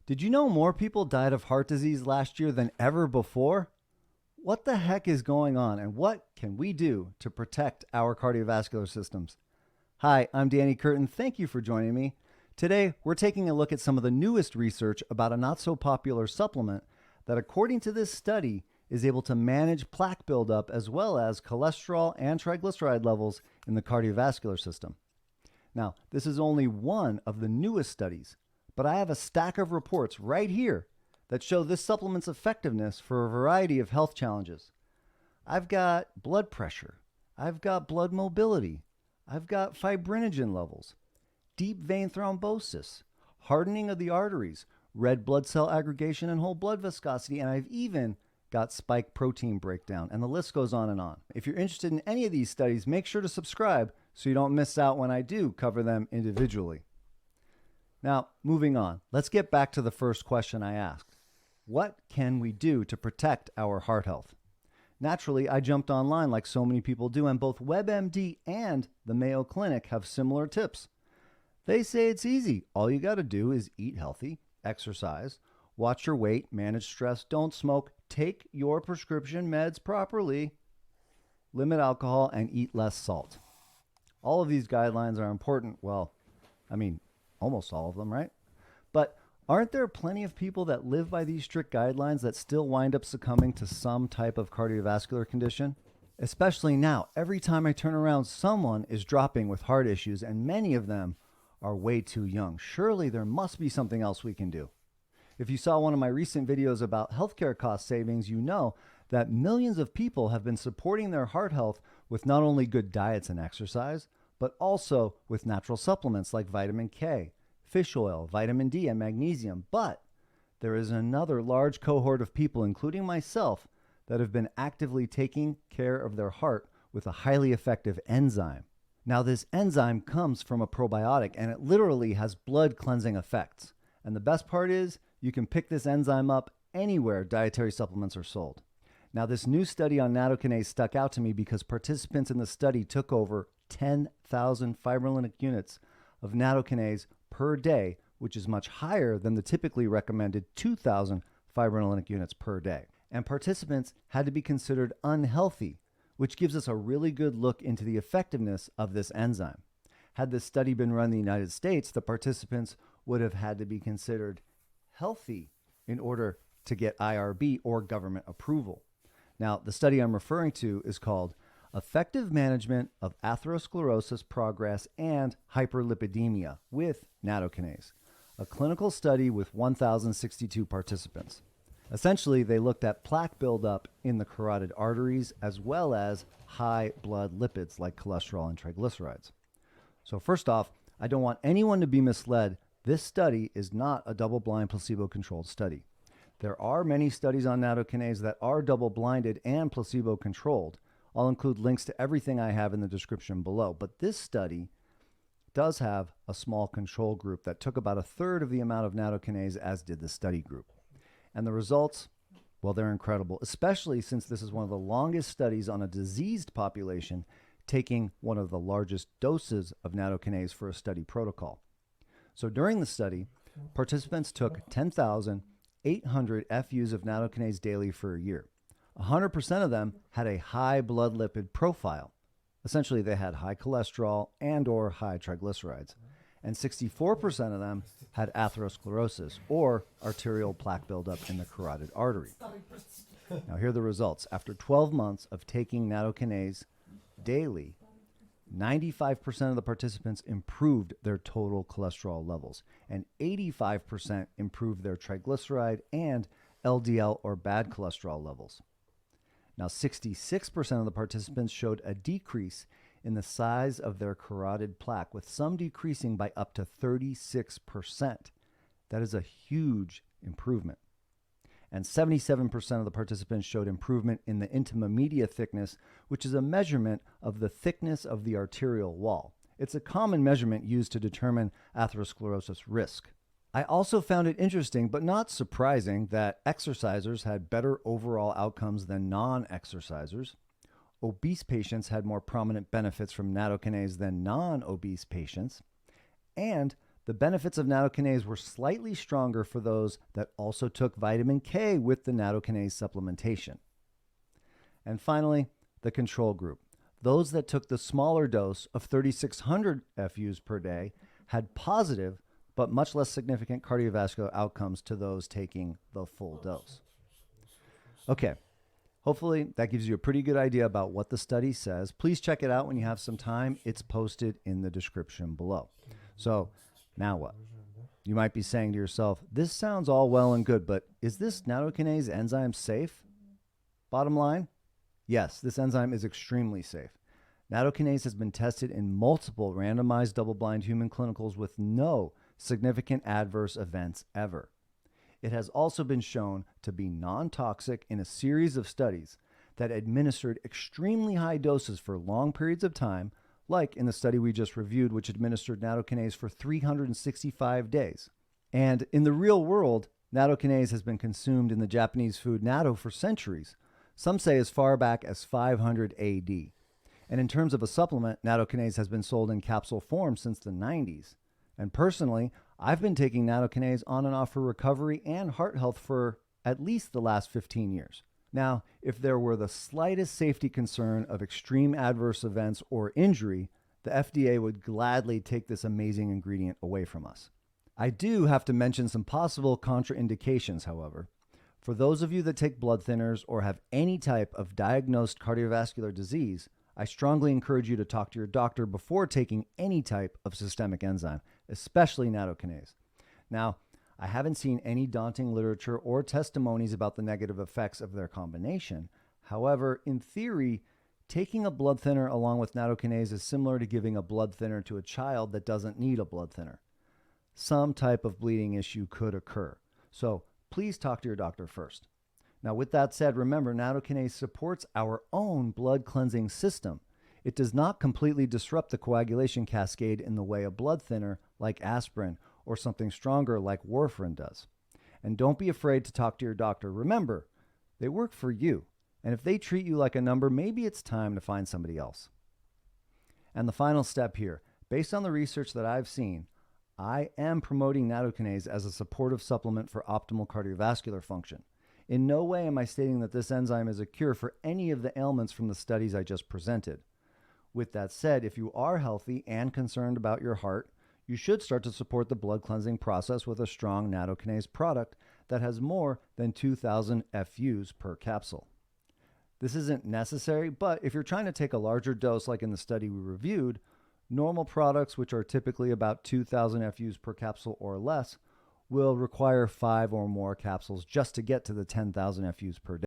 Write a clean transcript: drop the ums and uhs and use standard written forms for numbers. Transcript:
Did you know more people died of heart disease last year than ever before? What the heck is going on, and what can we do to protect our cardiovascular systems? Hi, I'm Danny Curtin. Thank you for joining me. Today, we're taking a look at some of the newest research about a not-so-popular supplement that, according to this study, is able to manage plaque buildup as well as cholesterol and triglyceride levels in the cardiovascular system. Now, this is only one of the newest studies, but I have a stack of reports right here that show this supplement's effectiveness for a variety of health challenges. I've got blood pressure, I've got blood mobility, I've got fibrinogen levels, deep vein thrombosis, hardening of the arteries, red blood cell aggregation and whole blood viscosity, and I've even got spike protein breakdown, and the list goes on and on. If you're interested in any of these studies, make sure to subscribe so you don't miss out when I do cover them individually. Now, moving on, let's get back to the first question I asked. What can we do to protect our heart health? Naturally, I jumped online like so many people do, and both WebMD and the Mayo Clinic have similar tips. They say it's easy. All you got to do is eat healthy, exercise, watch your weight, manage stress, don't smoke, take your prescription meds properly, limit alcohol, and eat less salt. All of these guidelines are important. Well, almost all of them, right? But aren't there plenty of people that live by these strict guidelines that still wind up succumbing to some type of cardiovascular condition? Especially now, every time I turn around, someone is dropping with heart issues, and many of them are way too young. Surely there must be something else we can do. If you saw one of my recent videos about healthcare cost savings, you know that millions of people have been supporting their heart health with not only good diets and exercise, but also with natural supplements like vitamin K, fish oil, vitamin D, and magnesium. But there is another large cohort of people, including myself, that have been actively taking care of their heart with a highly effective enzyme. Now, this enzyme comes from a probiotic, and it literally has blood cleansing effects. And the best part is you can pick this enzyme up anywhere dietary supplements are sold. Now, this new study on nattokinase stuck out to me because participants in the study took over 10,000 fibrinolytic units of nattokinase per day, which is much higher than the typically recommended 2,000 fibrinolytic units per day. And participants had to be considered unhealthy, which gives us a really good look into the effectiveness of this enzyme. Had this study been run in the United States, the participants would have had to be considered healthy in order to get IRB or government approval. Now, the study I'm referring to is called Effective Management of Atherosclerosis Progress and Hyperlipidemia with Nattokinase, a clinical study with 1,062 participants. Essentially, they looked at plaque buildup in the carotid arteries as well as high blood lipids like cholesterol and triglycerides. So first off, I don't want anyone to be misled. This study is not a double-blind placebo-controlled study. There are many studies on nattokinase that are double-blinded and placebo-controlled. I'll include links to everything I have in the description below. But this study does have a small control group that took about a third of the amount of nattokinase as did the study group. And the results, well, they're incredible, especially since this is one of the longest studies on a diseased population taking one of the largest doses of nattokinase for a study protocol. So during the study, participants took 10,800 FUs of nattokinase daily for a year. 100% of them had a high blood lipid profile. Essentially, they had high cholesterol and or high triglycerides. And 64% of them had atherosclerosis or arterial plaque buildup in the carotid artery. Now, here are the results. After 12 months of taking nattokinase daily, 95% of the participants improved their total cholesterol levels, and 85% improved their triglyceride and LDL or bad cholesterol levels. Now, 66% of the participants showed a decrease in the size of their carotid plaque, with some decreasing by up to 36%. That is a huge improvement. And 77% of the participants showed improvement in the intima media thickness, which is a measurement of the thickness of the arterial wall. It's a common measurement used to determine atherosclerosis risk. I also found it interesting, but not surprising, that exercisers had better overall outcomes than non-exercisers. Obese patients had more prominent benefits from nattokinase than non-obese patients. And The benefits of nattokinase were slightly stronger for those that also took vitamin K with the nattokinase supplementation. And finally, the control group. Those that took the smaller dose of 3,600 FUs per day had positive but much less significant cardiovascular outcomes to those taking the full dose. Okay, hopefully that gives you a pretty good idea about what the study says. Please check it out when you have some time. It's posted in the description below. So now what? You might be saying to yourself, this sounds all well and good, but is this nattokinase enzyme safe? Bottom line, yes, this enzyme is extremely safe. Nattokinase has been tested in multiple randomized double-blind human clinicals with no significant adverse events ever. It has also been shown to be non-toxic in a series of studies that administered extremely high doses for long periods of time, like in the study we just reviewed, which administered nattokinase for 365 days. And in the real world, nattokinase has been consumed in the Japanese food natto for centuries, some say as far back as 500 AD. And in terms of a supplement, nattokinase has been sold in capsule form since the 90s. And personally, I've been taking nattokinase on and off for recovery and heart health for at least the last 15 years. Now, if there were the slightest safety concern of extreme adverse events or injury, the FDA would gladly take this amazing ingredient away from us. I do have to mention some possible contraindications, however. For those of you that take blood thinners or have any type of diagnosed cardiovascular disease, I strongly encourage you to talk to your doctor before taking any type of systemic enzyme, especially nattokinase. Now, I haven't seen any daunting literature or testimonies about the negative effects of their combination. However, in theory, taking a blood thinner along with nattokinase is similar to giving a blood thinner to a child that doesn't need a blood thinner. Some type of bleeding issue could occur. So please talk to your doctor first. Now, with that said, remember, nattokinase supports our own blood cleansing system. It does not completely disrupt the coagulation cascade in the way a blood thinner like aspirin or something stronger like warfarin does. And don't be afraid to talk to your doctor. Remember, they work for you. And if they treat you like a number, maybe it's time to find somebody else. And the final step here, based on the research that I've seen, I am promoting nattokinase as a supportive supplement for optimal cardiovascular function. In no way am I stating that this enzyme is a cure for any of the ailments from the studies I just presented. With that said, if you are healthy and concerned about your heart, you should start to support the blood cleansing process with a strong nattokinase product that has more than 2,000 FUs per capsule. This isn't necessary, but if you're trying to take a larger dose like in the study we reviewed, normal products, which are typically about 2,000 FUs per capsule or less, will require 5 or more capsules just to get to the 10,000 FUs per day.